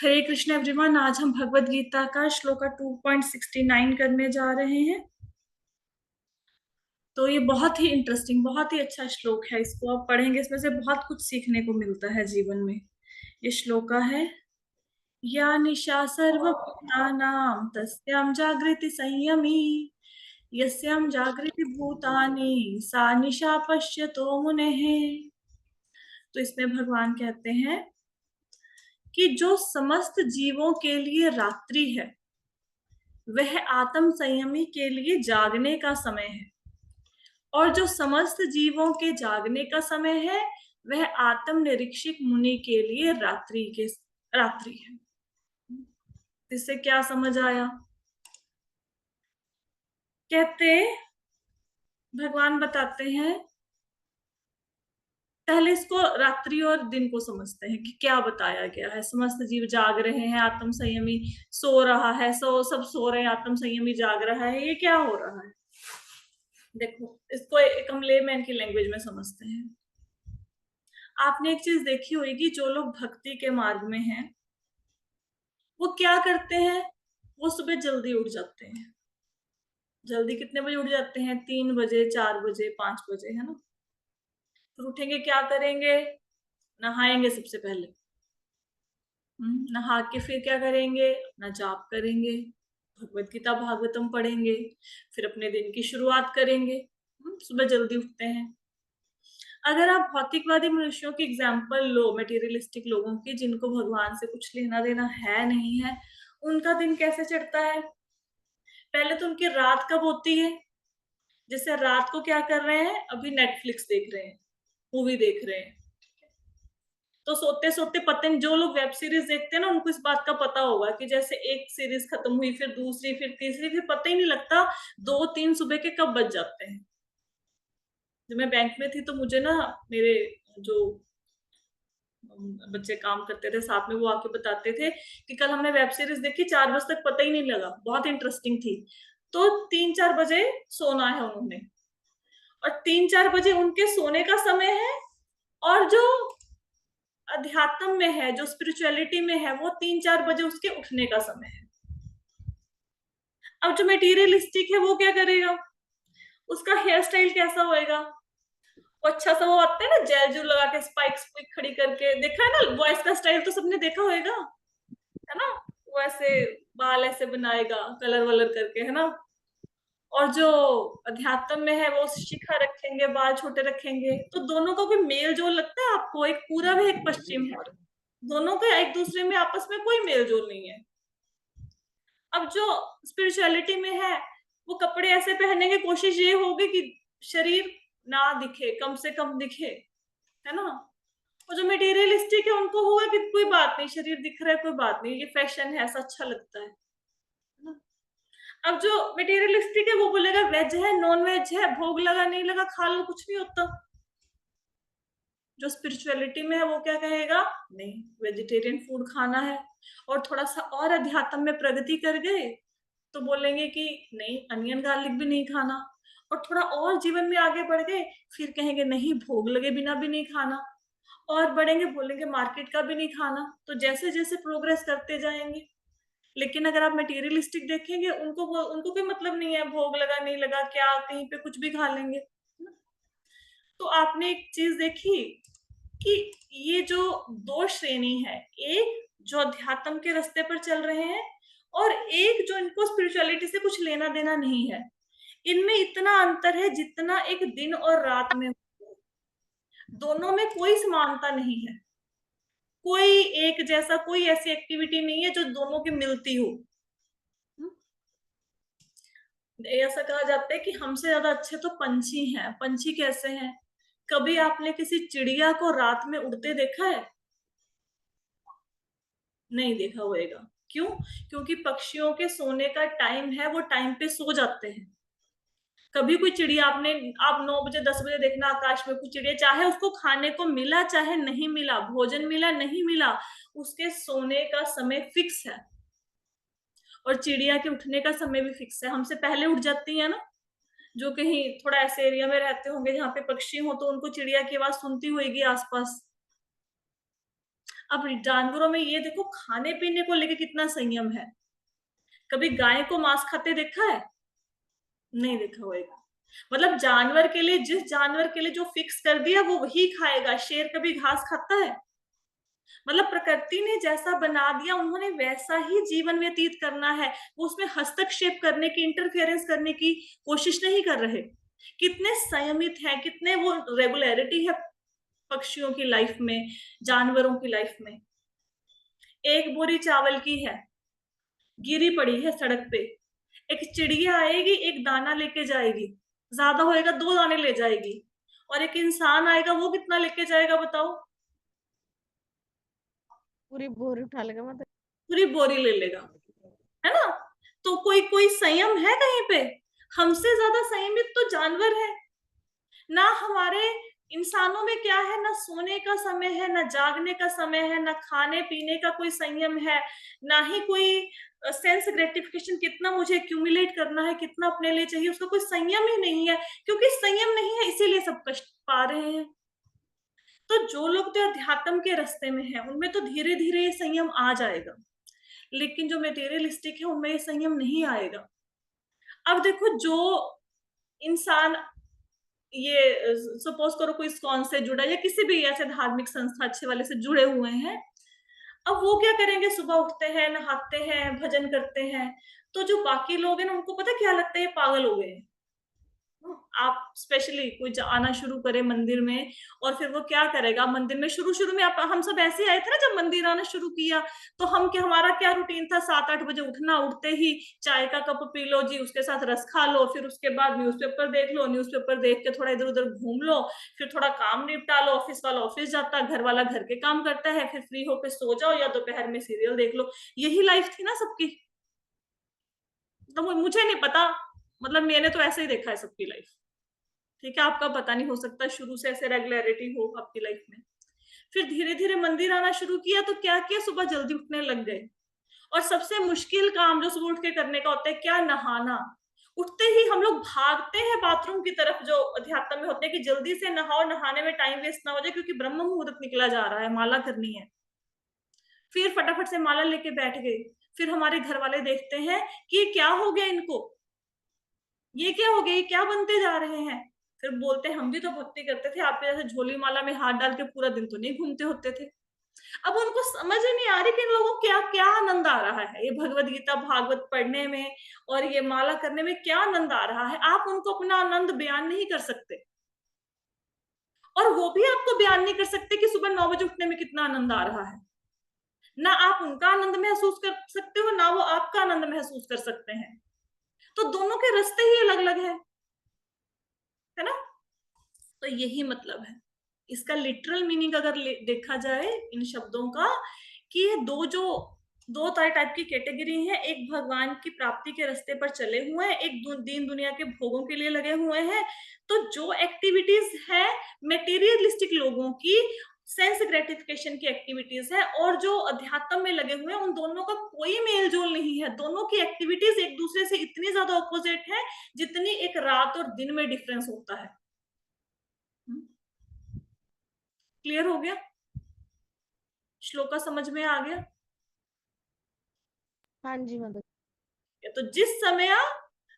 हरे Krishna everyone. आज हम भगवत गीता का श्लोका 2.69 करने जा रहे हैं। तो ये बहुत ही इंटरेस्टिंग, बहुत ही अच्छा श्लोक है। इसको आप पढ़ेंगे, इसमें से बहुत कुछ सीखने को मिलता है जीवन में। ये श्लोका है, या निशा सर्वभूतानां तस्यां जागृति संयमी, यस्यां जागृति भूतानि सा निशा पश्यतो मुनेः। तो इसमें भगवान कहते हैं कि जो समस्त जीवों के लिए रात्रि है वह आत्म संयमी के लिए जागने का समय है, और जो समस्त जीवों के जागने का समय है वह आत्म निरीक्षक मुनि के लिए रात्रि है। इससे क्या समझ आया? कहते, भगवान बताते हैं, पहले इसको रात्रि और दिन को समझते हैं कि क्या बताया गया है। समस्त जीव जाग रहे हैं, आत्म संयमी सो रहा है, सब सो रहे हैं, आत्म संयमी जाग रहा है। ये क्या हो रहा है? देखो, इसको एक हम लेमैन की लैंग्वेज में समझते हैं। आपने एक चीज देखी होगी, जो लोग भक्ति के मार्ग में हैं वो क्या करते हैं? वो सुबह जल्दी उठ जाते हैं। जल्दी कितने बजे उठ जाते हैं? 3 बजे, 4 बजे, 5 बजे, है ना। फिर उठेंगे, क्या करेंगे? नहाएंगे सबसे पहले। नहा के फिर क्या करेंगे? अपना जाप करेंगे, भगवत गीता भागवतम पढ़ेंगे, फिर अपने दिन की शुरुआत करेंगे। सुबह जल्दी उठते हैं। अगर आप भौतिकवादी मनुष्यों की एग्जाम्पल लो, मटेरियलिस्टिक लोगों की, जिनको भगवान से कुछ लेना देना है नहीं है, उनका दिन कैसे चढ़ता है? पहले तो उनकी रात कब होती है? जैसे रात को क्या कर रहे हैं? अभी नेटफ्लिक्स देख रहे हैं, मूवी देख रहे हैं। तो सोते सोते पता नहीं, जो लोग वेब सीरीज देखते हैं ना, उनको इस बात का पता होगा कि जैसे एक सीरीज खत्म हुई, फिर दूसरी, फिर तीसरी, फिर पता ही नहीं लगता 2-3 सुबह के कब बज जाते हैं। जब मैं बैंक में थी तो मुझे ना, मेरे जो बच्चे काम करते थे साथ में, वो आके बताते थे कि कल हमने वेब सीरीज देखी, 4 बजे तक पता ही नहीं लगा, बहुत इंटरेस्टिंग थी। तो 3-4 बजे सोना है उन्होंने, और 3-4 बजे उनके सोने का समय है। और जो अध्यात्म में है, जो स्पिरिचुअलिटी में है, वो 3-4 बजे उसके उठने का समय है। अब जो मेटीरियलिस्टिक है वो क्या करेगा? उसका हेयर स्टाइल कैसा होएगा? वो अच्छा सा, वो आते हैं ना जेल जूल लगा के, स्पाइक स्पाइक खड़ी करके, देखा है ना? बॉयज का स्टाइल तो सबने देखा होएगा, है ना। वो ऐसे बाल ऐसे बनाएगा कलर वलर करके, है ना। और जो अध्यात्म में है वो शिखा रखेंगे, बाल छोटे रखेंगे। तो दोनों का कोई मेल जोल लगता है आपको? एक पूरब है, एक पश्चिम है, दोनों का एक दूसरे में आपस में कोई मेल जोल नहीं है। अब जो स्पिरिचुअलिटी में है, वो कपड़े ऐसे पहनने की कोशिश ये होगी कि शरीर ना दिखे, कम से कम दिखे, है ना। और जो मटेरियलिस्टिक है, उनको होगा कि कोई बात नहीं, शरीर दिख रहा है, कोई बात नहीं, ये फैशन है, ऐसा अच्छा लगता है ना। अब जो मटेरियलिस्टिक है वो बोलेगा वेज है, नॉन वेज है, भोग लगा नहीं लगा, खा लो, कुछ नहीं होता। जो स्पिरिचुअलिटी में है वो क्या कहेगा? नहीं, वेजिटेरियन फूड खाना है। और थोड़ा सा और अध्यात्म में प्रगति कर गए तो बोलेंगे कि नहीं, अनियन गार्लिक भी नहीं खाना। और थोड़ा और जीवन में आगे बढ़ गए, फिर कहेंगे नहीं, भोग लगे बिना भी नहीं खाना। और बढ़ेंगे, बोलेंगे मार्केट का भी नहीं खाना। तो जैसे जैसे प्रोग्रेस करते जाएंगे। लेकिन अगर आप मटेरियलिस्टिक देखेंगे, उनको कोई मतलब नहीं है, भोग लगा नहीं लगा क्या, कहीं पे कुछ भी खा लेंगे। तो आपने एक चीज देखी कि ये जो दो श्रेणी है, एक जो अध्यात्म के रास्ते पर चल रहे हैं, और एक जो इनको स्पिरिचुअलिटी से कुछ लेना देना नहीं है। इनमें इतना अंतर है जितना एक दिन और रात में। दोनों में कोई समानता नहीं है। कोई एक जैसा, कोई ऐसी एक्टिविटी नहीं है जो दोनों की मिलती हो। ऐसा कहा जाता है कि हमसे ज्यादा अच्छे तो पंछी हैं। पंछी कैसे हैं? कभी आपने किसी चिड़िया को रात में उड़ते देखा है? नहीं देखा होएगा। क्यों? क्योंकि पक्षियों के सोने का टाइम है, वो टाइम पे सो जाते हैं। कभी कोई चिड़िया आप 9 बजे 10 बजे देखना आकाश में, कुछ चिड़िया, चाहे उसको खाने को मिला चाहे नहीं मिला, भोजन मिला नहीं मिला, उसके सोने का समय फिक्स है। और चिड़िया के उठने का समय भी फिक्स है। हमसे पहले उठ जाती है ना। जो कहीं थोड़ा ऐसे एरिया में रहते होंगे जहाँ पे पक्षी हो, तो उनको चिड़िया की आवाज सुनती होगी आसपास। अब जानवरों में ये देखो, खाने पीने को लेके कितना संयम है। कभी गाय को मांस खाते देखा है? नहीं देखा होगा। मतलब जानवर के लिए, जिस जानवर के लिए जो फिक्स कर दिया वो वही खाएगा। शेर कभी घास खाता है? मतलब प्रकृति ने जैसा बना दिया उन्होंने वैसा ही जीवन व्यतीत करना है। वो उसमें हस्तक्षेप करने की, इंटरफेरेंस करने की कोशिश नहीं कर रहे। कितने संयमित है, कितने वो रेगुलरिटी है पक्षियों की लाइफ में, जानवरों की लाइफ में। एक बोरी चावल की है, गिरी पड़ी है सड़क पे, एक चिड़िया आएगी, एक दाना लेके जाएगी, ज्यादा होएगा 2 दाने ले जाएगी। और एक इंसान आएगा, वो कितना लेके जाएगा बताओ? पूरी बोरी उठा लेगा मतलब। पूरी बोरी ले लेगा, है ना? तो कोई कोई संयम है कहीं पे? हमसे ज्यादा संयमित तो जानवर है ना। हमारे इंसानों में क्या है, ना सोने का समय है, ना जागने का समय है, ना खाने पीने का कोई संयम है, ना ही कोई सेंस ग्रेटिफिकेशन, कितना मुझे एक्यूमुलेट करना है, कितना अपने लिए चाहिए, उसका कोई संयम ही नहीं है। क्योंकि संयम नहीं है इसीलिए सब कष्ट पा रहे हैं। तो जो लोग तो अध्यात्म के रास्ते में है उनमें तो धीरे धीरे ये संयम आ जाएगा, लेकिन जो मेटेरियलिस्टिक है उनमें ये संयम नहीं आएगा। अब देखो, जो इंसान, ये सपोज करो कोई इस्कॉन से जुड़ा या किसी भी ऐसे धार्मिक संस्था अच्छे वाले से जुड़े हुए हैं, अब वो क्या करेंगे? सुबह उठते हैं, नहाते हैं, भजन करते हैं। तो जो बाकी लोग हैं ना, उनको पता क्या लगता है? ये पागल हो गए हैं। आप स्पेशली कोई आना शुरू करे मंदिर में, और फिर वो क्या करेगा मंदिर में? शुरू शुरू में आप, हम सब ऐसे आए थे ना जब मंदिर आना शुरू किया, तो हम क्या, हमारा क्या रूटीन था? 7-8 बजे उठना, उठते ही चाय का कप पी लो जी, उसके साथ रस खा लो, फिर उसके बाद न्यूज़पेपर देख लो, न्यूज़पेपर देख के थोड़ा इधर उधर घूम लो, फिर थोड़ा काम निपटा लो, ऑफिस वाला ऑफिस जाता है, घर वाला घर के काम करता है, फिर फ्री होके सो जाओ या दोपहर में सीरियल देख लो। यही लाइफ थी ना सबकी। तो मुझे नहीं पता, मतलब मैंने तो ऐसे ही देखा है सबकी लाइफ। ठीक है, आपका पता नहीं, हो सकता है शुरू से ऐसे रेगुलरिटी हो आपकी लाइफ में। फिर धीरे धीरे मंदिर आना शुरू किया तो क्या किया? सुबह जल्दी उठने लग गए। और सबसे मुश्किल काम जो सुबह उठ के करने का होता है, क्या? नहाना। उठते ही हम लोग भागते हैं बाथरूम की तरफ, जो अध्यात्म में होते हैं कि जल्दी से नहाओ, नहाने में टाइम वेस्ट ना हो जाए, क्योंकि ब्रह्म मुहूर्त निकला जा रहा है, माला करनी है। फिर फटाफट से माला लेके बैठ गए। फिर हमारे घर वाले देखते हैं कि ये क्या हो गया इनको, ये क्या हो गया, ये क्या बनते जा रहे हैं? फिर बोलते हैं हम भी तो भक्ति करते थे, आपके जैसे झोली माला में हाथ डाल के पूरा दिन तो नहीं घूमते होते थे। अब उनको समझ ही नहीं आ रही कि इन लोगों को क्या क्या आनंद आ रहा है, ये भगवत गीता भागवत पढ़ने में और ये माला करने में क्या आनंद आ रहा है। आप उनको अपना आनंद बयान नहीं कर सकते, और वो भी आपको बयान नहीं कर सकते कि सुबह 9 बजे उठने में कितना आनंद आ रहा है। ना आप उनका आनंद महसूस कर सकते हो, ना वो आपका आनंद महसूस कर सकते हैं। तो दोनों के रास्ते ही अलग अलग है ना? तो यही मतलब है इसका लिटरल मीनिंग, अगर देखा जाए इन शब्दों का, कि ये दो टाइप की कैटेगरी है। एक भगवान की प्राप्ति के रास्ते पर चले हुए हैं, एक दीन दुनिया के भोगों के लिए लगे हुए हैं। तो जो एक्टिविटीज है मेटीरियलिस्टिक लोगों की, सेंस ग्रेटिफिकेशन की एक्टिविटीज है, और जो अध्यात्म में लगे हुए हैं, उन दोनों का कोई मेल जोल नहीं है। दोनों की एक्टिविटीज एक दूसरे से इतनी ज्यादा ऑपोजिट है जितनी एक रात और दिन में डिफरेंस होता है। क्लियर हो गया? श्लोका समझ में आ गया? हाँ जी मतलब। तो जिस समय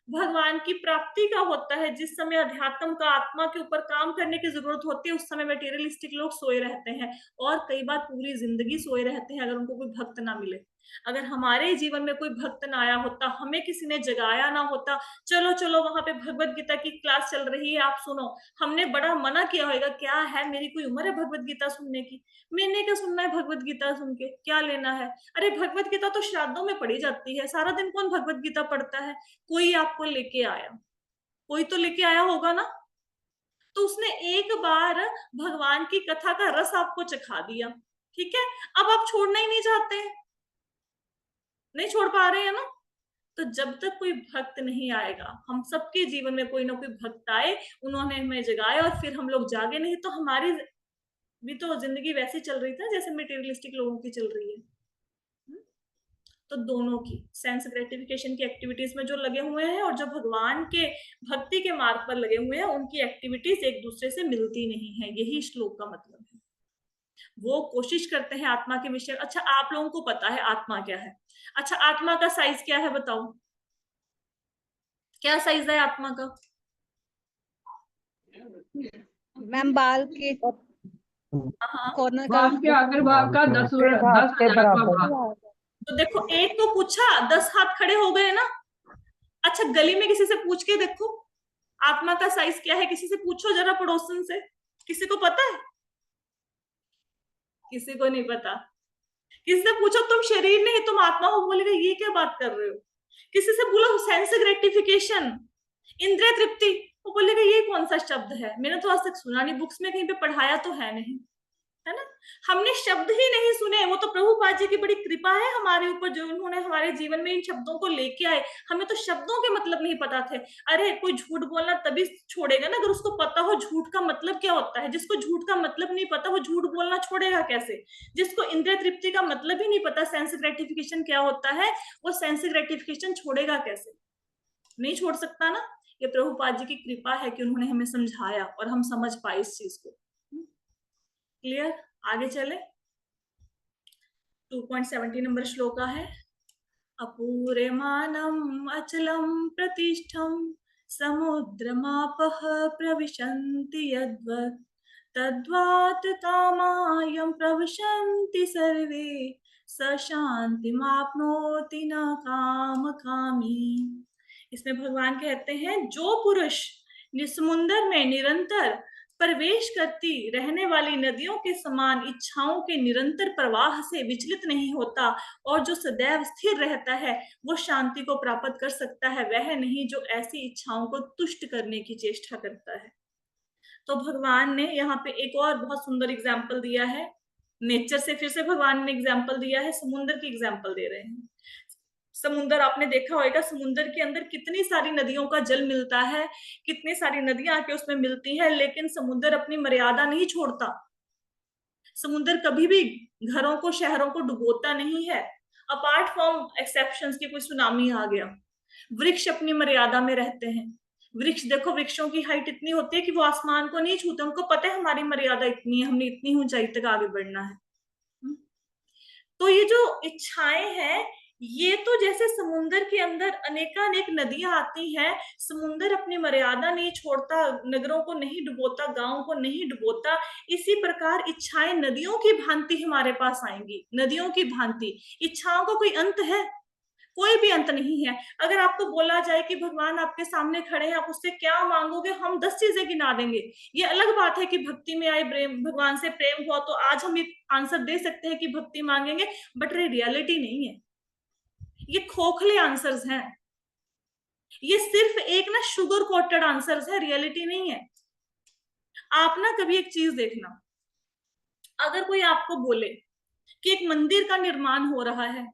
भगवान की प्राप्ति का होता है, जिस समय अध्यात्म का, आत्मा के ऊपर काम करने की जरूरत होती है, उस समय मटेरियलिस्टिक लोग सोए रहते हैं। और कई बार पूरी जिंदगी सोए रहते हैं अगर उनको कोई भक्त ना मिले। अगर हमारे जीवन में कोई भक्त ना आया होता, हमें किसी ने जगाया ना होता, चलो चलो वहां पे भगवत गीता की क्लास चल रही है, आप सुनो, हमने बड़ा मना किया होगा, क्या है मेरी कोई उम्र है भगवत गीता सुनने की? मैंने क्या सुनना है भगवत गीता सुन के, क्या लेना है? अरे भगवत गीता तो श्राद्धों में पढ़ी जाती है, सारा दिन कौन भगवत गीता पढ़ता है? कोई आपको लेके आया, कोई तो लेके आया होगा ना। तो उसने एक बार भगवान की कथा का रस आपको चखा दिया, ठीक है? अब आप छोड़ना ही नहीं चाहते, नहीं छोड़ पा रहे हैं ना। तो जब तक कोई भक्त नहीं आएगा, हम सबके जीवन में कोई ना कोई भक्त आए, उन्होंने हमें जगाया और फिर हम लोग जागे, नहीं तो हमारी भी तो जिंदगी वैसी चल रही थी जैसे मटेरियलिस्टिक लोगों की चल रही है। तो दोनों की सेंस ग्रेटिफिकेशन की एक्टिविटीज में जो लगे हुए हैं और जो भगवान के भक्ति के मार्ग पर लगे हुए हैं, उनकी एक्टिविटीज एक दूसरे से मिलती नहीं है। यही श्लोक का मतलब है। वो कोशिश करते हैं आत्मा के विषय। अच्छा, आप लोगों को पता है आत्मा क्या है? अच्छा, आत्मा का साइज क्या है बताओ, क्या साइज है आत्मा का? मैम बाल के हाँ, कॉर्नर का बाल के आखिर भाग का 10,000वां भाग। तो देखो, एक को पूछा 10 हाथ खड़े हो गए ना। अच्छा, गली में किसी से पूछ के देखो आत्मा का साइज क्या है, किसी से पूछो जरा, पड़ोसन से, किसी को पता है? किसी को नहीं पता। किसी से पूछो तुम शरीर नहीं तुम आत्मा हो, बोलेगा ये क्या बात कर रहे हो। किसी से बोलो सेंस ग्रेटिफिकेशन, इंद्रिय तृप्ति, वो बोलेगा ये कौन सा शब्द है, मैंने तो आज तक सुना नहीं, बुक्स में कहीं पे पढ़ाया तो है नहीं, है ना। हमने शब्द ही नहीं सुने। वो तो प्रभुपाद जी की बड़ी कृपा है हमारे ऊपर, जो उन्होंने हमारे जीवन में इन शब्दों को लेके आए। हमें तो शब्दों के मतलब नहीं पता थे। अरे कोई झूठ बोलना तभी छोड़ेगा ना अगर उसको पता हो झूठ का मतलब क्या होता है। जिसको झूठ का मतलब नहीं पता वो झूठ बोलना छोड़ेगा कैसे? जिसको इंद्रिय तृप्ति का मतलब ही नहीं पता, सेंस ग्रेटिफिकेशन क्या होता है, वो सेंस ग्रेटिफिकेशन छोड़ेगा कैसे? नहीं छोड़ सकता ना। ये प्रभुपाद जी की कृपा है कि उन्होंने हमें समझाया और हम समझ पाए इस चीज को। क्लियर? आगे चले। 2.70 नंबर श्लोका है। अपूर्यमानम् अचलम् प्रतिष्ठम् समुद्रमापः प्रविशन्ति यद्वत् तद्वात् तामायं प्रविशन्ति सर्वे स शान्तिमाप्नोति न कामकामी। इसमें भगवान कहते हैं जो पुरुष समुद्र में निरंतर प्रवेश करती रहने वाली नदियों के समान इच्छाओं के निरंतर प्रवाह से विचलित नहीं होता और जो सदैव स्थिर रहता है वो शांति को प्राप्त कर सकता है, वह नहीं जो ऐसी इच्छाओं को तुष्ट करने की चेष्टा करता है। तो भगवान ने यहाँ पे एक और बहुत सुंदर एग्जाम्पल दिया है नेचर से। फिर से भगवान ने एग्जाम्पल दिया है, समुद्र की एग्जाम्पल दे रहे हैं। समुद्र आपने देखा होगा, समुद्र के अंदर कितनी सारी नदियों का जल मिलता है, कितनी सारी नदियां आके उसमें मिलती हैं, लेकिन समुद्र अपनी मर्यादा नहीं छोड़ता। समुद्र कभी भी घरों को शहरों को डुबोता नहीं है, अपार्ट फ्रॉम एक्सेप्शंस की कोई सुनामी आ गया। वृक्ष अपनी मर्यादा में रहते हैं। वृक्ष देखो, वृक्षों की हाइट इतनी होती है कि वो आसमान को नहीं छूते, उनको पता है हमारी मर्यादा इतनी है, हमने इतनी ऊंचाई तक आगे बढ़ना है। तो ये जो इच्छाएं हैं, ये तो जैसे समुन्द्र के अंदर अनेकानेक नदियां आती हैं, समुन्द्र अपनी मर्यादा नहीं छोड़ता, नगरों को नहीं डुबोता, गांवों को नहीं डुबोता, इसी प्रकार इच्छाएं नदियों की भांति हमारे पास आएंगी। नदियों की भांति इच्छाओं का कोई अंत है? कोई भी अंत नहीं है। अगर आपको बोला जाए कि भगवान आपके सामने खड़े हैं, आप उससे क्या मांगोगे, हम 10 चीजें गिना देंगे। ये अलग बात है कि भक्ति में आए प्रेम, भगवान से प्रेम हुआ, तो आज हम एक आंसर दे सकते हैं कि भक्ति मांगेंगे, बट ये रियलिटी नहीं है। ये खोखले आंसर्स हैं, ये सिर्फ एक ना शुगर कोटेड आंसर्स है, रियलिटी नहीं है। आप ना कभी एक चीज देखना, अगर कोई आपको बोले कि एक मंदिर का निर्माण हो रहा है,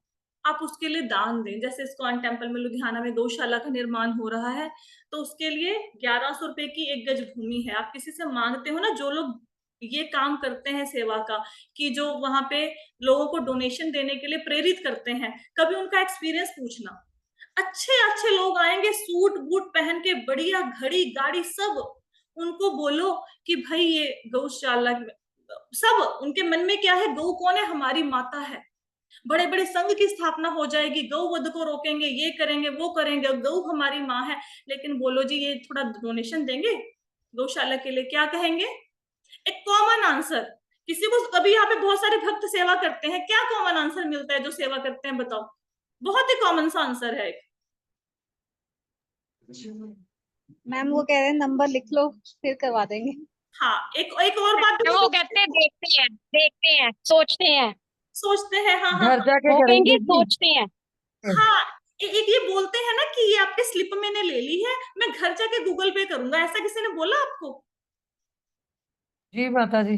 आप उसके लिए दान दें। जैसे इस्कॉन टेम्पल में लुधियाना में गौशाला का निर्माण हो रहा है, तो उसके लिए 1100 रुपए की 1 गज भूमि है। आप किसी से मांगते हो ना, जो लोग ये काम करते हैं सेवा का, कि जो वहां पे लोगों को डोनेशन देने के लिए प्रेरित करते हैं, कभी उनका एक्सपीरियंस पूछना। अच्छे अच्छे लोग आएंगे सूट बूट पहन के, बढ़िया घड़ी गाड़ी सब, उनको बोलो कि भाई ये गौशाला, सब उनके मन में क्या है, गौ कौन है, हमारी माता है। बड़े बड़े संघ की स्थापना हो जाएगी, गौ वध को रोकेंगे, ये करेंगे वो करेंगे, गौ हमारी माँ है। लेकिन बोलो जी ये थोड़ा डोनेशन देंगे गौशाला के लिए, क्या कहेंगे? एक कॉमन आंसर, किसी को कभी यहाँ पे बहुत सारे भक्त सेवा करते हैं, क्या कॉमन आंसर मिलता है जो सेवा करते हैं, बताओ? बहुत ही कॉमन सा आंसर है। मैम वो कह रहे हैं नंबर लिख लो फिर करवा देंगे। हाँ, एक एक और बात वो कहते हैं देखते हैं सोचते हैं, सोचते हैं। हाँ हाँ घर जाके वो कहेंगे करेंगे जी। सोचते हैं। हाँ, एक ये बोलते हैं ना कि ये आपकी स्लिप मैंने ले ली है, मैं घर जाके गूगल पे करूंगा, ऐसा किसी ने बोला आपको? जी माता जी।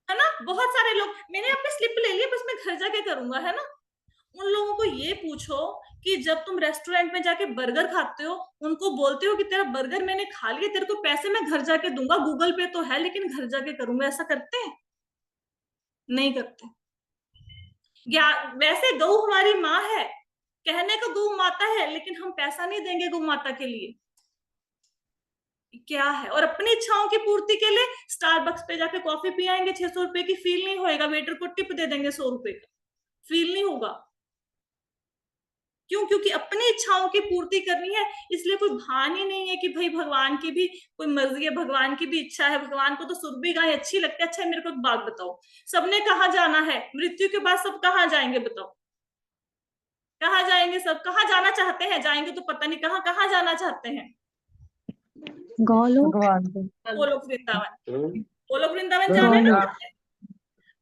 है ना, बहुत सारे लोग, मैंने आपकी स्लिप ले ली है, बस मैं घर जाके करूंगा, है ना। उन लोगों को ये पूछो कि जब तुम रेस्टोरेंट में जाके बर्गर खाते हो, उनको बोलते हो कि तेरा बर्गर मैंने खा लिया, तेरे को पैसे मैं घर जाके दूंगा, गूगल पे तो है लेकिन घर जाके करूंगा, ऐसा करते हैं? नहीं करते। या वैसे गौ हमारी माँ है, कहने को गौ माता है, लेकिन हम पैसा नहीं देंगे गौ माता के लिए। क्या है। और अपनी इच्छाओं की पूर्ति के लिए स्टारबक्स पे जाके कॉफी पी आएंगे, 600 रुपए की, फील नहीं होएगा। वेटर को टिप दे देंगे 100 रुपए का, फील नहीं होगा। क्यों? क्योंकि अपनी इच्छाओं की पूर्ति करनी है, इसलिए कोई भान ही नहीं है कि भाई भगवान की भी कोई मर्जी है, भगवान की भी इच्छा है। भगवान को तो सुरभि गाय अच्छी लगती है। अच्छा मेरे को एक बात बताओ, सबने कहाँ जाना है? मृत्यु के बाद सब कहाँ जाएंगे बताओ? कहाँ जाएंगे सब? कहाँ जाना चाहते हैं? जाएंगे तो पता नहीं कहाँ। कहाँ जाना चाहते हैं? गोलोक। भगवान को गोलोक वृंदावन। गोलोक वृंदावन जाना है ना?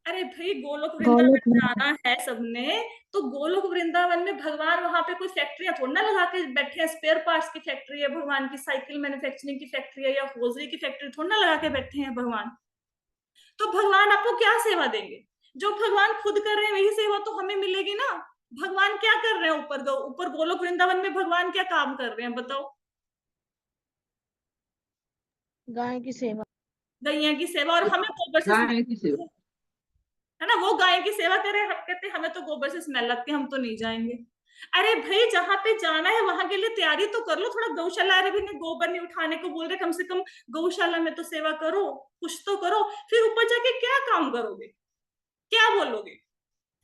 अरे भाई गोलोक गोलोक वृंदावन जाना है सबने, तो गोलोक वृंदावन में भगवान वहां पे कोई फैक्ट्रियां थोड़ी ना लगा के बैठे हैं। स्पेयर पार्ट्स की फैक्ट्री है भगवान की, साइकिल मैन्युफैक्चरिंग की फैक्ट्री है, या होजरी की फैक्ट्री थोड़ी ना लगा के बैठे हैं भगवान। तो भगवान आपको क्या सेवा देंगे? जो भगवान खुद कर रहे हैं वही सेवा तो हमें मिलेगी ना। भगवान क्या कर रहे हैं ऊपर? ऊपर गोलोक वृंदावन में भगवान क्या काम कर रहे हैं बताओ? गाय की सेवा। गैया की सेवा। और हमें गोबर से है ना, वो गाय की सेवा करे। हम कहते हैं हमें तो गोबर से स्मेल लगती है, हम तो नहीं जाएंगे। अरे भाई जहां पे जाना है वहां के लिए तैयारी तो कर लो थोड़ा। गौशाला, अरे भी गोबर नहीं उठाने को बोल रहे, कम से कम गौशाला में तो सेवा करो, कुछ तो करो। फिर ऊपर जाके क्या काम करोगे? क्या बोलोगे?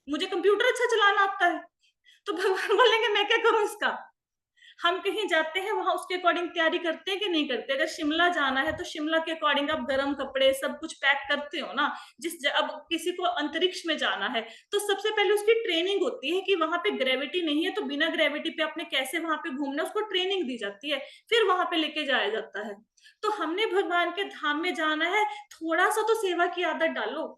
मुझे कंप्यूटर अच्छा चलाना आता है, तो भगवान बोलेंगे मैं क्या करूं इसका? हम कहीं जाते हैं वहां उसके अकॉर्डिंग तैयारी करते हैं कि नहीं करते? अगर शिमला जाना है तो शिमला के अकॉर्डिंग आप गर्म कपड़े सब कुछ पैक करते हो ना। अब किसी को अंतरिक्ष में जाना है तो सबसे पहले उसकी ट्रेनिंग होती है कि वहां पे ग्रेविटी नहीं है, तो बिना ग्रेविटी पे आपने कैसे वहां पे घूमना, उसको ट्रेनिंग दी जाती है, फिर वहां पे लेके जाया जाता है। तो हमने भगवान के धाम में जाना है, थोड़ा सा तो सेवा की आदत डालो।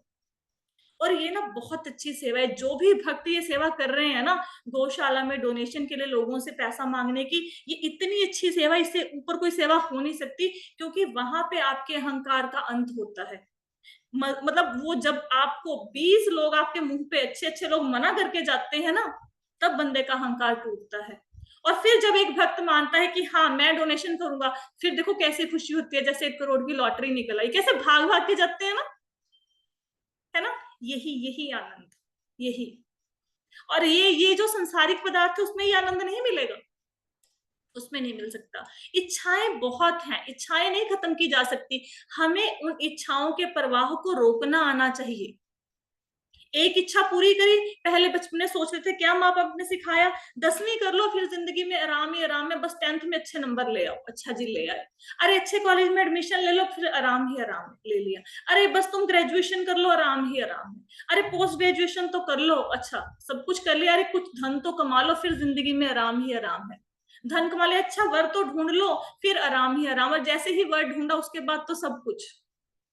और ये ना बहुत अच्छी सेवा है। जो भी भक्त ये सेवा कर रहे हैं ना, गौशाला में डोनेशन के लिए लोगों से पैसा मांगने की, ये इतनी अच्छी सेवा, इससे ऊपर कोई सेवा हो नहीं सकती। क्योंकि वहां पे आपके अहंकार का अंत होता है। मतलब वो जब आपको 20 लोग आपके मुंह पे, अच्छे अच्छे लोग मना करके जाते हैं ना, तब बंदे का अहंकार टूटता है। और फिर जब एक भक्त मानता है कि हाँ मैं डोनेशन करूंगा, फिर देखो कैसी खुशी होती है, जैसे 1 करोड़ की लॉटरी निकल आई, कैसे भाग भाग के जाते हैं ना, है ना? यही यही आनंद, यही। और ये जो संसारिक पदार्थ है उसमें ये आनंद नहीं मिलेगा, उसमें नहीं मिल सकता। इच्छाएं बहुत हैं, इच्छाएं नहीं खत्म की जा सकती। हमें उन इच्छाओं के प्रवाह को रोकना आना चाहिए। एक इच्छा पूरी करी, पहले बचपन में सोच रहे थे, क्या माँ बाप ने सिखाया? 10वीं कर लो, फिर जिंदगी में आराम ही आराम है, बस 10th में अच्छे नंबर ले आओ। अच्छा जी ले आए। अरे अच्छे कॉलेज में एडमिशन ले लो, फिर आराम ही आराम ले लिया। अरे बस तुम ग्रेजुएशन कर लो, आराम ही आराम है। अरे पोस्ट ग्रेजुएशन तो कर लो, अच्छा सब कुछ कर लिया, अरे कुछ धन तो कमा लो, फिर जिंदगी में आराम ही आराम है। धन कमा लिया, अच्छा वर तो ढूंढ लो, फिर आराम ही आराम। और जैसे ही वर ढूंढा उसके बाद तो सब कुछ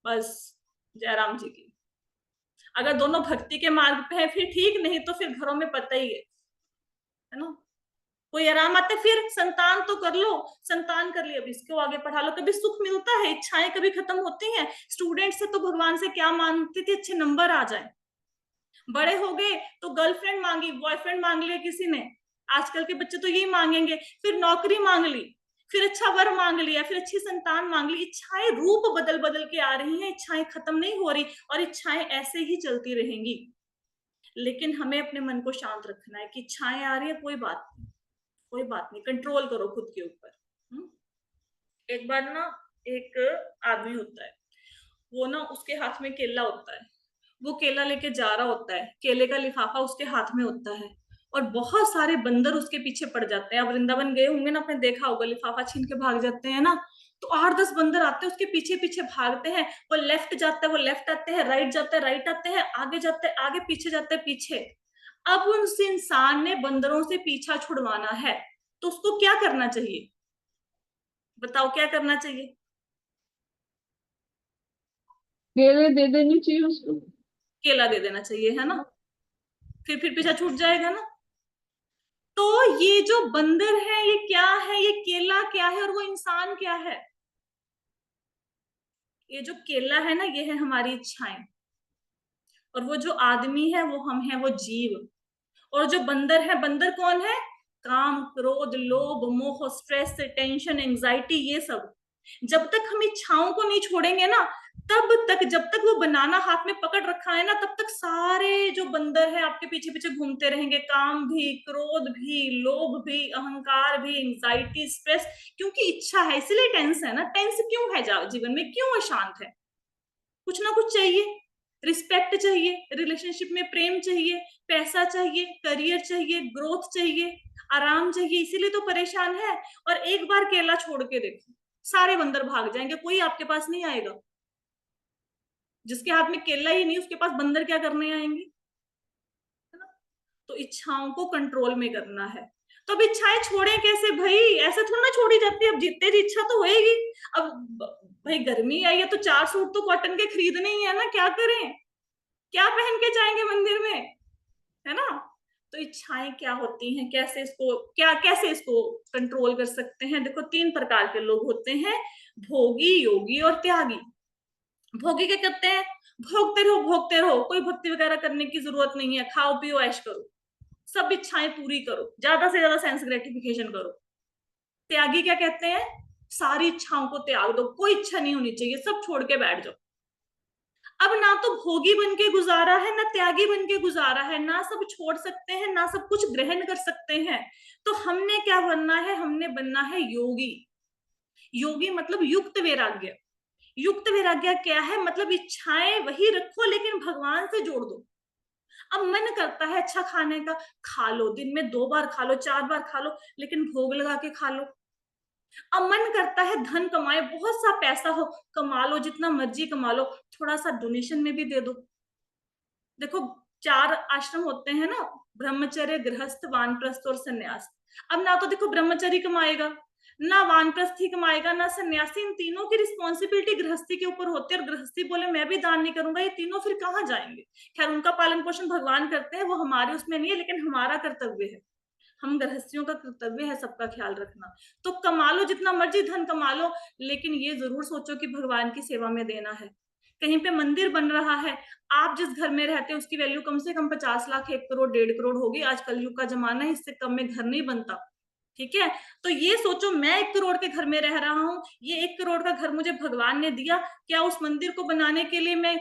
बस जयराम जी की। अगर दोनों भक्ति के मार्ग पे है फिर ठीक, नहीं तो फिर घरों में पता ही है ना। कोई आराम आते, फिर संतान तो कर लो, संतान कर लिया, अब इसको आगे पढ़ा लो। कभी सुख मिलता है? इच्छाएं कभी खत्म होती हैं? स्टूडेंट से तो भगवान से क्या मांगते थे? अच्छे नंबर आ जाए। बड़े हो गए तो गर्लफ्रेंड मांगी, बॉयफ्रेंड मांग लिया किसी ने, आजकल के बच्चे तो यही मांगेंगे। फिर नौकरी मांग ली, फिर अच्छा वर मांग लिया, फिर अच्छी संतान मांग ली। इच्छाएं रूप बदल बदल के आ रही हैं, इच्छाएं खत्म नहीं हो रही, और इच्छाएं ऐसे ही चलती रहेंगी। लेकिन हमें अपने मन को शांत रखना है कि इच्छाएं आ रही है, कोई बात नहीं, कोई बात नहीं, कंट्रोल करो खुद के ऊपर। एक बार ना एक आदमी होता है, वो ना उसके हाथ में केला होता है, वो केला लेके जा रहा होता है, केले का लिफाफा उसके हाथ में होता है, और बहुत सारे बंदर उसके पीछे पड़ जाते हैं। अब वृंदावन गए होंगे ना, आपने देखा होगा, लिफाफा छीन के भाग जाते हैं ना, तो 8-10 बंदर आते हैं उसके पीछे पीछे भागते हैं। वो लेफ्ट जाता है, वो लेफ्ट आते हैं, राइट जाते हैं, राइट आते हैं, आगे जाते हैं, आगे, पीछे जाते हैं, पीछे। अब उस इंसान ने बंदरों से पीछा छुड़वाना है, तो उसको क्या करना चाहिए बताओ? क्या करना चाहिए? केले दे देनी चाहिए उसको। केला दे देना चाहिए, है ना? फिर पीछा छूट जाएगा ना। तो ये जो बंदर है ये क्या है? ये केला क्या है और वो इंसान क्या है? ये जो केला है ना, ये है हमारी इच्छाएं, और वो जो आदमी है वो हम है, वो जीव। और जो बंदर है, बंदर कौन है? काम, क्रोध, लोभ, मोह, स्ट्रेस, टेंशन, एंजाइटी, ये सब। जब तक हम इच्छाओं को नहीं छोड़ेंगे ना, जब तक वो बनाना हाथ में पकड़ रखा है ना, तब तक सारे जो बंदर है आपके पीछे पीछे घूमते रहेंगे। काम भी, क्रोध भी, लोभ भी, अहंकार भी, एंजाइटी, स्ट्रेस, क्योंकि इच्छा है इसलिए टेंस है ना। टेंस क्यों है जीवन में, क्यों अशांत है? कुछ ना कुछ चाहिए, रिस्पेक्ट चाहिए, रिलेशनशिप में प्रेम चाहिए, पैसा चाहिए, करियर चाहिए, ग्रोथ चाहिए, आराम चाहिए, इसीलिए तो परेशान है। और एक बार केला छोड़ के देखो, सारे बंदर भाग जाएंगे, कोई आपके पास नहीं आएगा। जिसके हाथ में केला ही नहीं, उसके पास बंदर क्या करने आएंगे, है ना? तो इच्छाओं को कंट्रोल में करना है। तो अब इच्छाएं छोड़े कैसे भाई? ऐसे थोड़ा ना छोड़ी जाती है। अब जितने इच्छा तो होएगी। अब भाई गर्मी आई है तो 4 सूट तो कॉटन के खरीदने ही है ना, क्या करें? क्या पहन के जाएंगे मंदिर में, है ना? तो इच्छाएं क्या होती हैं, कैसे इसको कंट्रोल कर सकते हैं? देखो 3 प्रकार के लोग होते हैं, भोगी, योगी और त्यागी। भोगी क्या करते हैं? भोगते रहो, कोई भक्ति वगैरह करने की जरूरत नहीं है, खाओ पियो ऐश करो, सब इच्छाएं पूरी करो, ज्यादा से ज्यादा सेंस ग्रेटिफिकेशन करो। त्यागी क्या कहते हैं? सारी इच्छाओं को त्याग दो, कोई इच्छा नहीं होनी चाहिए, सब छोड़ के बैठ जाओ। अब ना तो भोगी बन के गुजारा है, ना त्यागी बन के गुजारा है, ना सब छोड़ सकते हैं, ना सब कुछ ग्रहण कर सकते हैं। तो हमने क्या बनना है? हमने बनना है योगी। योगी मतलब युक्त वैराग्य। युक्त वैराग्य क्या है? मतलब इच्छाएं वही रखो लेकिन भगवान से जोड़ दो। अब मन करता है अच्छा खाने का, खा लो, दिन में 2 बार खा लो, 4 बार खा लो, लेकिन भोग लगा के खा लो। अब मन करता है धन कमाए, बहुत सा पैसा हो, कमा लो, जितना मर्जी कमा लो, थोड़ा सा डोनेशन में भी दे दो। देखो 4 आश्रम होते हैं ना, ब्रह्मचर्य, गृहस्थ, वानप्रस्थ और सन्यास। अब ना तो देखो ब्रह्मचर्य कमाएगा, ना वानप्रस्थ ही कमाएगा, ना सन्यासी। इन तीनों की रिस्पॉन्सिबिलिटी गृहस्थी के ऊपर होती है, और गृहस्थी बोले मैं भी दान नहीं करूंगा, ये तीनों फिर कहाँ जाएंगे? खैर उनका पालन पोषण भगवान करते हैं, वो हमारे उसमें नहीं है, लेकिन हमारा कर्तव्य है, हम गृहस्थियों का कर्तव्य है सबका ख्याल रखना। तो कमा लो, जितना मर्जी धन कमा लो, लेकिन ये जरूर सोचो कि भगवान की सेवा में देना है। कहीं पे मंदिर बन रहा है, आप जिस घर में रहते हैं उसकी वैल्यू कम से कम 50 लाख, 1 करोड़, 1.5 करोड़ होगी। आज कलयुग का जमाना है, इससे कम में घर नहीं बनता। ठीक है, तो ये सोचो मैं 1 करोड़ के घर में रह रहा हूँ, ये 1 करोड़ का घर मुझे भगवान ने दिया, क्या उस मंदिर को बनाने के लिए मैं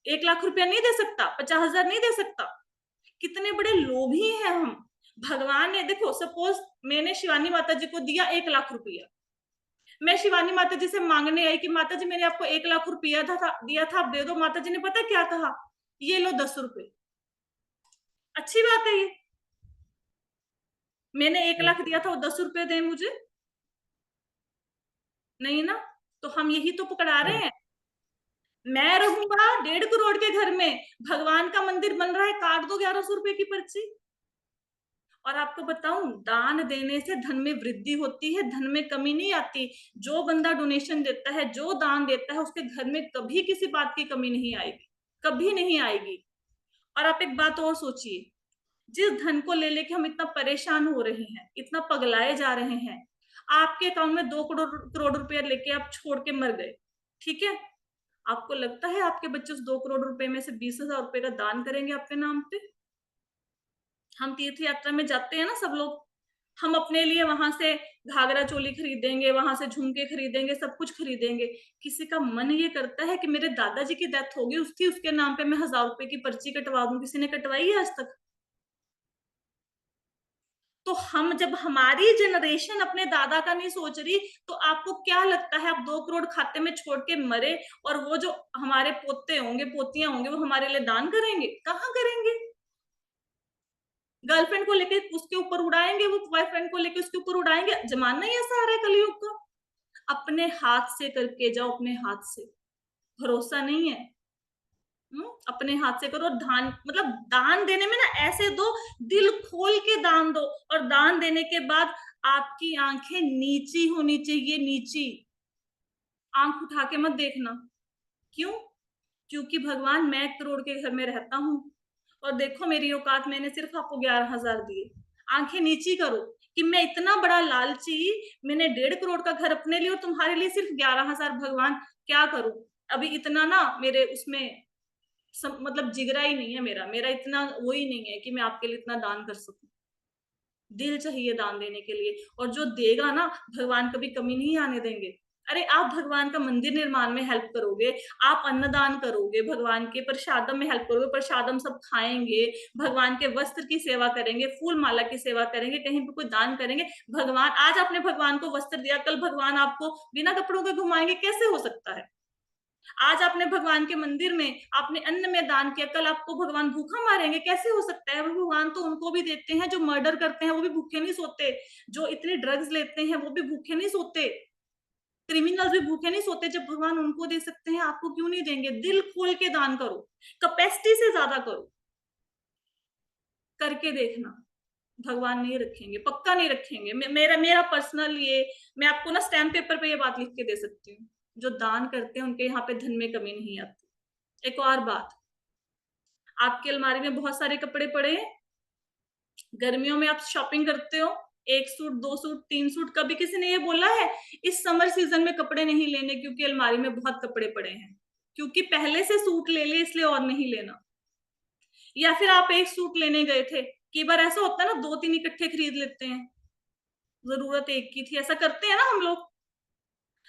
1 लाख रुपया नहीं दे सकता, 50,000 नहीं दे सकता? कितने बड़े लोभी हैं हम। भगवान ने, देखो सपोज मैंने शिवानी माता जी को दिया 1 लाख रुपया, मैं शिवानी माता जी से मांगने आई कि माता जी मैंने आपको 1 लाख रुपया दिया था, आप दे दो। माता जी ने पता क्या कहा? ये लो 10 रुपए। अच्छी बात है ये, मैंने 1 लाख दिया था, वो 10 रुपए दे मुझे? नहीं ना। तो हम यही तो पकड़ा रहे हैं। मैं रहूंगा 1.5 करोड़ के घर में, भगवान का मंदिर बन रहा है, काट दो 1100 रुपए की पर्ची। और आपको बताऊं, दान देने से धन में वृद्धि होती है, धन में कमी नहीं आती। जो बंदा डोनेशन देता है, जो दान देता है, उसके घर में कभी किसी बात की कमी नहीं आएगी, कभी नहीं आएगी। और आप एक बात और सोचिए, जिस धन को ले लेके हम इतना परेशान हो रहे हैं, इतना पगलाए जा रहे हैं, आपके अकाउंट में 2 करोड़ रुपया लेके आप छोड़ के मर गए, ठीक है, आपको लगता है आपके बच्चे उस 2 करोड़ रुपए में से 20,000 रुपए का दान करेंगे आपके नाम पे? हम तीर्थ यात्रा में जाते हैं ना सब लोग, हम अपने लिए वहां से घाघरा चोली खरीदेंगे, वहां से झुमके खरीदेंगे, सब कुछ खरीदेंगे। किसी का मन ये करता है कि मेरे दादाजी की डेथ होगी, उसके नाम पे मैं 1,000 रुपए की पर्ची कटवा दूं? किसी ने कटवाई है आज तक? तो हम, जब हमारी जनरेशन अपने दादा का नहीं सोच रही, तो आपको क्या लगता है आप 2 करोड़ खाते में छोड़ के मरे, और वो जो हमारे पोते होंगे, पोतियां होंगे, वो हमारे लिए दान करेंगे? कहाँ करेंगे? गर्लफ्रेंड को लेके उसके ऊपर उड़ाएंगे, वो बॉयफ्रेंड को लेके उसके ऊपर उड़ाएंगे। जमाना ही ऐसा आ रहा है कलयुग का। अपने हाथ से करके जाओ, अपने हाथ से, भरोसा नहीं है। अपने हाथ से करो। दान मतलब दान देने में ना ऐसे दो, दिल खोल के दान दो, और दान देने के बाद आपकी आंखें नीची होनी चाहिए, नीची। आंख उठा के मत देखना। क्यों? क्योंकि भगवान, मैं 1 करोड़ के घर में रहता हूं, और देखो मेरी औकात, मैंने सिर्फ आपको 11,000 दिए। आंखें नीची करो कि मैं इतना बड़ा लालची, मैंने 1.5 करोड़ का घर अपने लिए और तुम्हारे लिए सिर्फ 11,000। भगवान क्या करूं? अभी इतना ना मेरे उसमें मतलब जिगरा ही नहीं है, मेरा इतना वो ही नहीं है कि मैं आपके लिए इतना दान कर सकूं। दिल चाहिए दान देने के लिए, और जो देगा ना, भगवान कभी कमी नहीं आने देंगे। अरे आप भगवान का मंदिर निर्माण में हेल्प करोगे, आप अन्नदान करोगे, भगवान के प्रसादम में हेल्प करोगे, प्रसादम सब खाएंगे, भगवान के वस्त्र की सेवा करेंगे, फूल माला की सेवा करेंगे, कहीं पे कोई दान करेंगे। भगवान, आज आपने भगवान को वस्त्र दिया, कल भगवान आपको बिना कपड़ों के घुमाएंगे, कैसे हो सकता है? आज आपने भगवान के मंदिर में आपने अन्न में दान किया, कल आपको भगवान भूखा मारेंगे, कैसे हो सकता है? भगवान तो उनको भी देते हैं जो मर्डर करते हैं, वो भी भूखे नहीं सोते, जो इतने ड्रग्स लेते हैं वो भी भूखे नहीं सोते, क्रिमिनल्स भी भूखे नहीं सोते। जब भगवान उनको दे सकते हैं, आपको क्यों नहीं देंगे? दिल खोल के दान करो, कैपेसिटी से ज्यादा करो, करके देखना, भगवान नहीं रखेंगे, पक्का नहीं रखेंगे। मेरा मेरा पर्सनल ये, मैं आपको ना स्टैम्प पेपर पे ये बात लिख के दे सकती हूँ, जो दान करते हैं उनके यहाँ पे धन में कमी नहीं आती। एक और बात, आपकी अलमारी में बहुत सारे कपड़े पड़े हैं, गर्मियों में आप शॉपिंग करते हो, 1 सूट 2 सूट 3 सूट, कभी किसी ने ये बोला है इस समर सीजन में कपड़े नहीं लेने क्योंकि अलमारी में बहुत कपड़े पड़े हैं, क्योंकि पहले से सूट ले लिए इसलिए और नहीं लेना? या फिर आप एक सूट लेने गए थे, कई बार ऐसा होता है ना, 2-3 इकट्ठे खरीद लेते हैं, जरूरत एक की थी, ऐसा करते हैं ना हम लोग।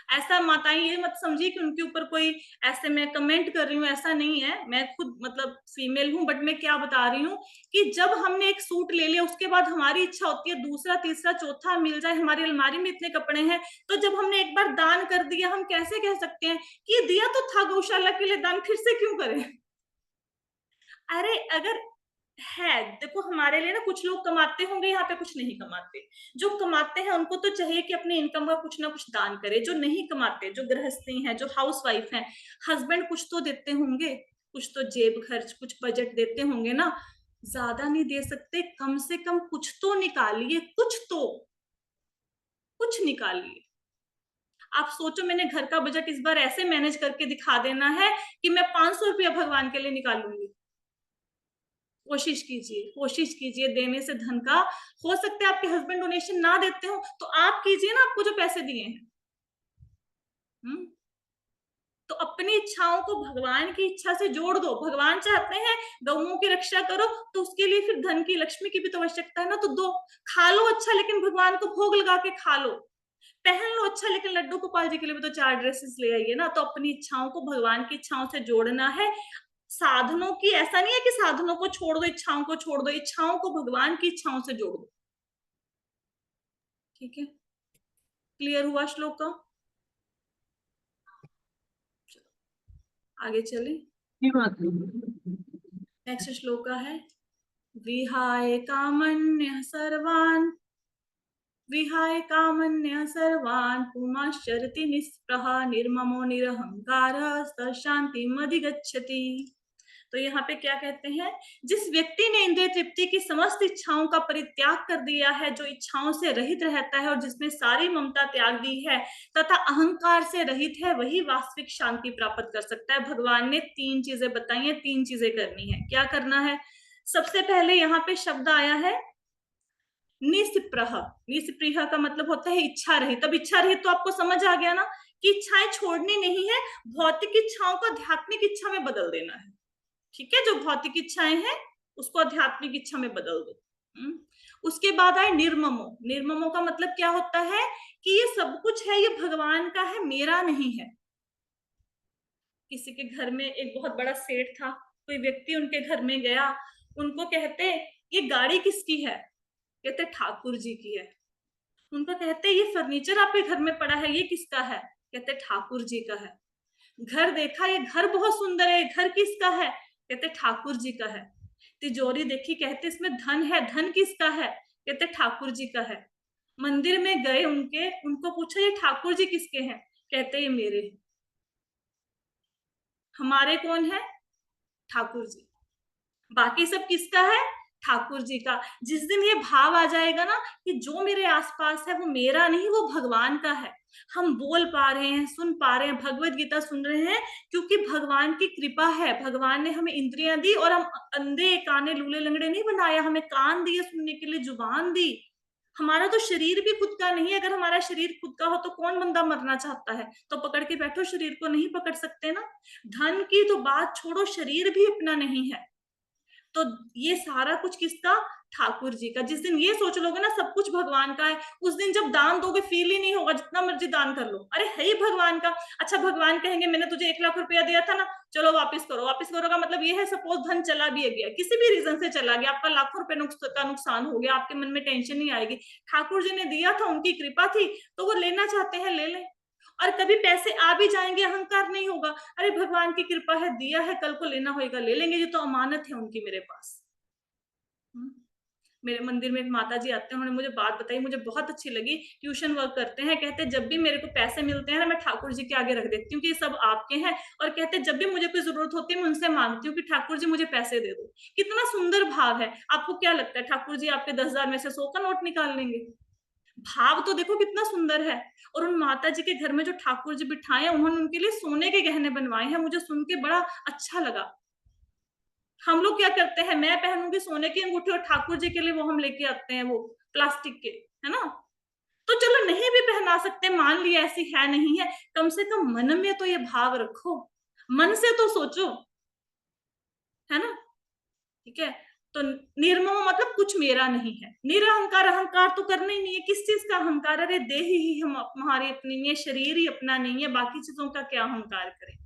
ऐसा माताएं ये मत समझिए कि उनके ऊपर कोई ऐसे मैं कमेंट कर रही हूँ, ऐसा नहीं है, मैं खुद मतलब फीमेल हूं, बट मैं क्या बता रही हूँ कि जब हमने एक सूट ले लिया, उसके बाद हमारी इच्छा होती है दूसरा तीसरा चौथा मिल जाए, हमारी अलमारी में इतने कपड़े हैं, तो जब हमने एक बार दान कर दिया, हम कैसे कह सकते हैं कि दिया तो था गौशाला के लिए दान, फिर से क्यों करें? अरे अगर है, देखो हमारे लिए ना, कुछ लोग कमाते होंगे यहाँ पे, कुछ नहीं कमाते, जो कमाते हैं उनको तो चाहिए कि अपने इनकम का कुछ ना कुछ दान करे, जो नहीं कमाते, जो गृहस्थी हैं, जो हाउस वाइफ हैं, हस्बैंड कुछ तो देते होंगे, कुछ तो जेब खर्च, कुछ बजट देते होंगे ना, ज्यादा नहीं दे सकते, कम से कम कुछ तो निकालिए, कुछ निकालिए। आप सोचो, मैंने घर का बजट इस बार ऐसे मैनेज करके दिखा देना है कि मैं 500 रुपया भगवान के लिए निकालूंगी। कोशिश कीजिए देने से धन का। हो सकता है आपके हस्बैंड डोनेशन ना देते हो, तो आप कीजिए ना, आपको जो पैसे दिए हैं। तो अपनी इच्छाओं को भगवान की इच्छा से जोड़ दो। भगवान चाहते हैं गौओं की रक्षा करो, तो उसके लिए फिर धन की, लक्ष्मी की भी तो आवश्यकता है ना, तो दो। खा लो अच्छा, लेकिन भगवान को भोग लगा के खा लो। पहन लो अच्छा, लेकिन लड्डू गोपाल जी के लिए भी तो 4 ड्रेसेस ले आइए ना। तो अपनी इच्छाओं को भगवान की इच्छाओं से जोड़ना है। साधनों की, ऐसा नहीं है कि साधनों को छोड़ दो, इच्छाओं को छोड़ दो, इच्छाओं को भगवान की इच्छाओं से जोड़ दो। ठीक है, क्लियर हुआ श्लोक का? आगे चले। जी माता। नेक्स्ट श्लोक का है, विहाय कामन्य सर्वान्, विहाय कामन्य सर्वान् पुमाश्चरति निःस्पृहा निर्ममो निरहंकारः शान्तिमधिगच्छति। तो यहाँ पे क्या कहते हैं, जिस व्यक्ति ने इंद्रिय तृप्ति की समस्त इच्छाओं का परित्याग कर दिया है, जो इच्छाओं से रहित रहता है और जिसने सारी ममता त्याग दी है तथा अहंकार से रहित है, वही वास्तविक शांति प्राप्त कर सकता है। भगवान ने 3 चीजें बताई हैं, 3 चीजें करनी है। क्या करना है? सबसे पहले यहाँ पे शब्द आया है निस्पृह। निस्पृह का मतलब होता है इच्छा रहित। तब इच्छा रहित तो आपको समझ आ गया ना कि इच्छाएं छोड़नी नहीं है, भौतिक इच्छाओं को आध्यात्मिक इच्छा में बदल देना है। ठीक है, जो भौतिक इच्छाएं हैं उसको आध्यात्मिक इच्छा में बदल दो। उसके बाद आए निर्ममो। निर्ममो का मतलब क्या होता है कि ये सब कुछ है, ये भगवान का है, मेरा नहीं है। किसी के घर में एक बहुत बड़ा सेठ था, कोई व्यक्ति उनके घर में गया, उनको कहते ये गाड़ी किसकी है? कहते ठाकुर जी की है। उनको कहते ये फर्नीचर आपके घर में पड़ा है, ये किसका है? कहते ठाकुर जी का है। घर देखा, ये घर बहुत सुंदर है, घर किसका है? कहते ठाकुर जी का है। तिजोरी देखी, कहते इसमें धन है, धन किसका है? कहते ठाकुर जी का है। मंदिर में गए उनके, उनको पूछा ये ठाकुर जी किसके हैं? कहते ये मेरे। हमारे कौन है? ठाकुर जी। बाकी सब किसका है? ठाकुर जी का। जिस दिन ये भाव आ जाएगा ना कि जो मेरे आसपास है वो मेरा नहीं, वो भगवान का है। हम बोल पा रहे हैं, सुन पा रहे हैं, भगवत गीता सुन रहे हैं, क्योंकि भगवान की कृपा है। भगवान ने हमें इंद्रियां दी और हम अंधे काने लूले लंगड़े नहीं बनाया, हमें कान दिए सुनने के लिए, जुबान दी। हमारा तो शरीर भी खुद का नहीं है। अगर हमारा शरीर खुद का हो तो कौन बंदा मरना चाहता है? तो पकड़ के बैठो, शरीर को नहीं पकड़ सकते ना। धन की तो बात छोड़ो, शरीर भी अपना नहीं है। तो ये सारा कुछ किसका? ठाकुर जी का। जिस दिन ये सोच लोगे ना सब कुछ भगवान का है, उस दिन जब दान दोगे फील ही नहीं होगा, जितना मर्जी दान कर लो, अरे है ही भगवान का। अच्छा भगवान कहेंगे मैंने तुझे 1 लाख रुपया दिया था ना, चलो वापस करो। वापस करो का मतलब ये है सपोज धन चला भी गया, किसी भी रीजन से चला गया, आपका लाखों रुपए का नुकसान हो गया, आपके मन में टेंशन नहीं आएगी। ठाकुर जी ने दिया था, उनकी कृपा थी, तो वो लेना चाहते हैं ले लें। और कभी पैसे आ भी जाएंगे, अहंकार नहीं होगा, अरे भगवान की कृपा है, दिया है, कल को लेना होगा ले लेंगे, ये तो अमानत है उनकी मेरे पास। मेरे मंदिर में एक माता जी आते हैं, उन्होंने मुझे बात बताई, मुझे बहुत अच्छी लगी। ट्यूशन वर्क करते हैं, कहते जब भी मेरे को पैसे मिलते हैं ना मैं ठाकुर जी के आगे रख देती हूँ कि ये सब आपके हैं, और कहते जब भी मुझे कोई जरूरत होती है मैं उनसे मांगती हूँ कि ठाकुर जी मुझे पैसे दे दो। कितना सुंदर भाव है। आपको क्या लगता है ठाकुर जी आपके 10,000 में से 100 का नोट निकाल लेंगे? भाव तो देखो कितना सुंदर है। और उन माता जी के घर में जो ठाकुर जी बिठाए, उन्होंने उनके लिए सोने के गहने बनवाए हैं। मुझे सुन के बड़ा अच्छा लगा। हम लोग क्या करते हैं, मैं पहनूंगी सोने की अंगूठी और ठाकुर जी के लिए वो हम लेके आते हैं वो प्लास्टिक के, है ना। तो चलो नहीं भी पहना सकते, मान लिया ऐसी है नहीं है, कम से कम मन में तो ये भाव रखो, मन से तो सोचो, है ना। ठीक है। तो निर्मम मतलब कुछ मेरा नहीं है। निरहंकार, अहंकार तो करना ही नहीं है। किस चीज का अहंकार? अरे देह ही हम हमारी अपनी नहीं है, शरीर ही अपना नहीं है, बाकी चीजों का क्या अहंकार करें।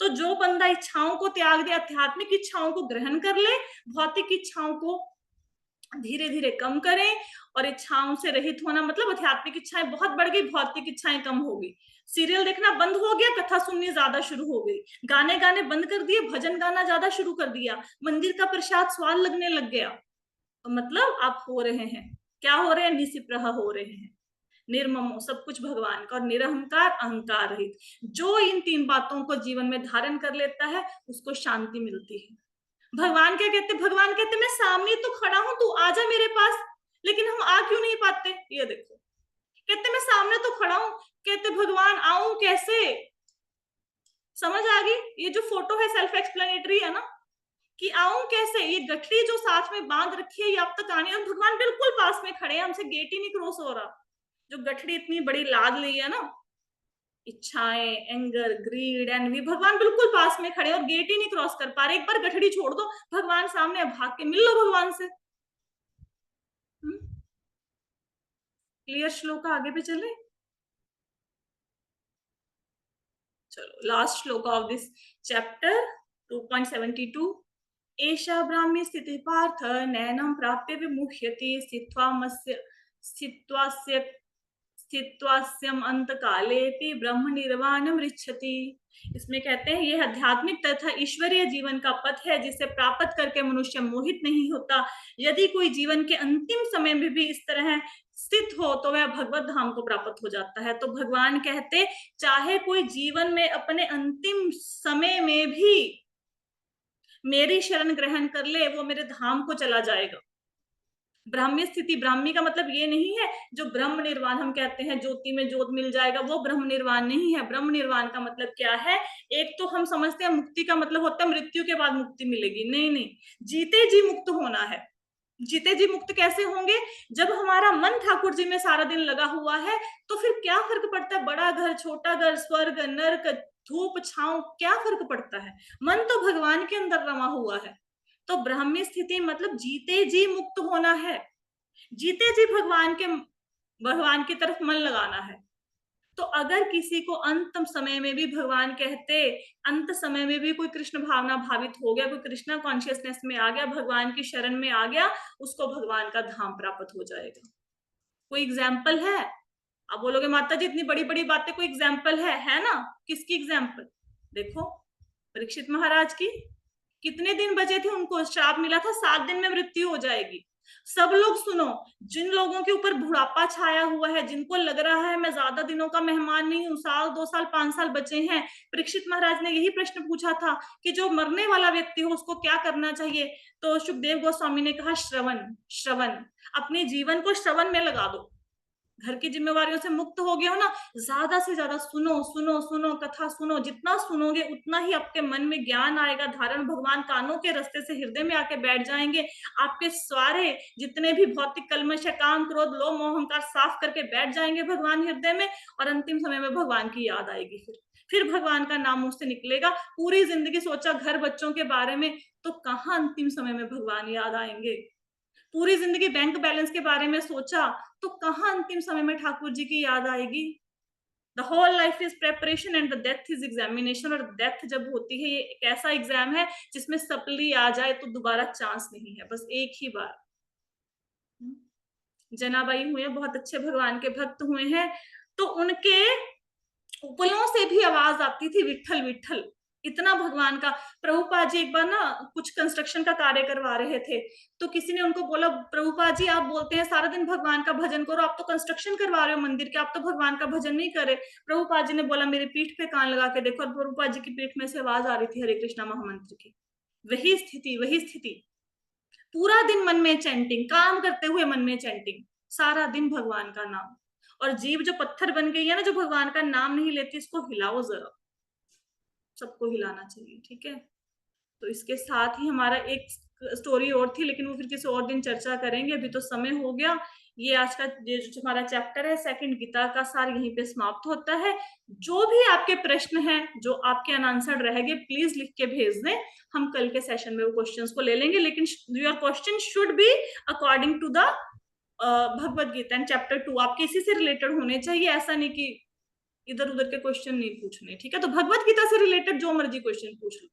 तो जो बंदा इच्छाओं को त्याग दे, आध्यात्मिक इच्छाओं को ग्रहण कर ले, भौतिक इच्छाओं को धीरे धीरे कम करें, और इच्छाओं से रहित होना मतलब आध्यात्मिक इच्छाएं बहुत बढ़ गई, भौतिक इच्छाएं कम हो गई। सीरियल देखना बंद हो गया, कथा सुननी ज्यादा शुरू हो गई, गाने गाने बंद कर दिए, भजन गाना ज्यादा शुरू कर दिया, मंदिर का प्रसाद स्वाद लगने लग गया। तो मतलब आप हो रहे हैं, क्या हो रहे हैं? निसिप्रह हो रहे हैं। निर्ममो सब कुछ भगवान का, और निरहंकार अहंकार रहित। जो इन 3 बातों को जीवन में धारण कर लेता है उसको शांति मिलती है। भगवान क्या कहते? भगवान कहते मैं सामने तो खड़ा हूं, तू आ जा मेरे पास। लेकिन हम आ क्यों नहीं पाते? ये देखो, कहते मैं सामने तो खड़ा हूं, कहते भगवान आऊं कैसे? समझ आ गई? ये जो फोटो है सेल्फ एक्सप्लेनेटरी है ना, कि आऊं कैसे? ये गठरी जो साथ में बांध रखी है ये अब तक आनी है, भगवान बिल्कुल पास में खड़े हैं, हमसे गेट ही नहीं क्रॉस हो रहा। जो गठरी इतनी बड़ी लाद ली है ना, इच्छाएं, एंगर, ग्रीड, एनवी, भगवान बिल्कुल पास में खड़े और गेट ही नहीं क्रॉस कर पा रहे। एक बार गठड़ी छोड़ दो, भगवान सामने, भाग के मिल लो भगवान से। क्लियर श्लोक आगे पे चले। चलो लास्ट श्लोक ऑफ दिस चैप्टर 2.72। एषा ब्राह्मी स्थिति पार्थ नैनम प्राप्य विमुह्यति स्थित्वास्यम अंत काले ब्रह्म निर्वाणम रिच्छति। इसमें कहते हैं यह आध्यात्मिक तथा ईश्वरीय जीवन का पथ है जिसे प्राप्त करके मनुष्य मोहित नहीं होता। यदि कोई जीवन के अंतिम समय में भी इस तरह स्थित हो तो वह भगवत धाम को प्राप्त हो जाता है। तो भगवान कहते चाहे कोई जीवन में अपने अंतिम समय में भी मेरी शरण ग्रहण कर ले, वो मेरे धाम को चला जाएगा। ब्राह्मी स्थिति, ब्राह्मी का मतलब ये नहीं है जो ब्रह्म निर्वाण हम कहते हैं, ज्योति में ज्योत मिल जाएगा, वो ब्रह्म निर्वाण नहीं है। ब्रह्म निर्वाण का मतलब क्या है? एक तो हम समझते हैं मुक्ति का मतलब होता है मृत्यु के बाद मुक्ति मिलेगी, नहीं नहीं, जीते जी मुक्त होना है। जीते जी मुक्त कैसे होंगे? जब हमारा मन ठाकुर जी में सारा दिन लगा हुआ है, तो फिर क्या फर्क पड़ता है बड़ा घर छोटा घर, स्वर्ग नर्क, धूप छांव, क्या फर्क पड़ता है? मन तो भगवान के अंदर रमा हुआ है। तो ब्राह्मी स्थिति मतलब जीते जी मुक्त होना है, जीते जी भगवान की तरफ मन लगाना है। तो अगर किसी को अंत समय में भी भगवान कहते, अंत समय में भी कोई कृष्ण भावना भावित हो गया, कोई कृष्णा कॉन्शियसनेस में आ गया, भगवान की शरण में आ गया, उसको भगवान का धाम प्राप्त हो जाएगा। कोई एग्जाम्पल है? आप बोलोगे माता जी इतनी बड़ी बड़ी बातें, कोई एग्जाम्पल है ना? किसकी एग्जाम्पल? देखो परीक्षित महाराज की। कितने दिन बचे थे उनको? श्राप मिला था 7 दिन में मृत्यु हो जाएगी। सब लोग सुनो, जिन लोगों के ऊपर बुढ़ापा छाया हुआ है, जिनको लग रहा है मैं ज्यादा दिनों का मेहमान नहीं हूं, 1 साल 2 साल 5 साल बचे हैं, परीक्षित महाराज ने यही प्रश्न पूछा था कि जो मरने वाला व्यक्ति हो उसको क्या करना चाहिए? तो सुखदेव गोस्वामी ने कहा श्रवण, अपने जीवन को श्रवण में लगा दो। घर की जिम्मेवारियों से मुक्त हो गए हो ना, ज्यादा से ज्यादा सुनो सुनो सुनो, कथा सुनो। जितना सुनोगे उतना ही आपके मन में ज्ञान आएगा, धारण भगवान कानों के रास्ते से हृदय में आके बैठ जाएंगे। आपके सारे जितने भी भौतिक कल्मश है, काम क्रोध लोभ मोह अहंकार साफ करके बैठ जाएंगे भगवान हृदय में, और अंतिम समय में भगवान की याद आएगी। फिर भगवान का नाम मुंह से निकलेगा। पूरी जिंदगी सोचा घर बच्चों के बारे में, तो कहाँ अंतिम समय में भगवान याद आएंगे। पूरी जिंदगी बैंक बैलेंस के बारे में सोचा, तो कहाँ अंतिम समय में ठाकुर जी की याद आएगी। The whole life is preparation and the death is examination. और डेथ जब होती है, ये एक ऐसा एग्जाम है जिसमें सप्ली आ जाए तो दोबारा चांस नहीं है, बस एक ही बार। जनाबाई हुए हैं, बहुत अच्छे भगवान के भक्त हुए हैं, तो उनके उपलों से भी आवाज आती थी विठल विठल, इतना भगवान का। प्रभुपाद जी एक बार ना कुछ कंस्ट्रक्शन का कार्य करवा रहे थे, तो किसी ने उनको बोला, प्रभुपाद जी आप बोलते हैं सारा दिन भगवान का भजन करो, आप तो कंस्ट्रक्शन करवा रहे हो मंदिर के, आप तो भगवान का भजन नहीं करे। प्रभुपाद जी ने बोला मेरी पीठ पे कान लगा के देखो, और प्रभुपाद जी की पीठ में से आवाज आ रही थी हरे कृष्णा महामंत्र की। वही स्थिति, वही स्थिति। पूरा दिन मन में चैंटिंग, काम करते हुए मन में चैंटिंग, सारा दिन भगवान का नाम। और जीव जो पत्थर बन गई है ना, जो भगवान का नाम नहीं लेती, इसको हिलाओ जरा, सबको हिलाना चाहिए, ठीक है। तो इसके साथ ही हमारा एक स्टोरी और थी, लेकिन वो फिर किसी और दिन चर्चा करेंगे, अभी तो समय हो गया। ये आज का ये जो हमारा चैप्टर है सेकंड गीता का सार यहीं पे समाप्त होता है। जो भी आपके प्रश्न हैं, जो आपके अनआंसर्ड रह गए, प्लीज लिख के भेज दें, हम कल के सेशन में वो क्वेश्चंस को ले लेंगे। लेकिन your question should be according to the Bhagavad Gita and chapter 2, आपके इसी से रिलेटेड होने चाहिए, ऐसा नहीं कि इधर उधर के क्वेश्चन नहीं पूछने, ठीक है। तो भगवद गीता से रिलेटेड जो मर्जी क्वेश्चन पूछ लो।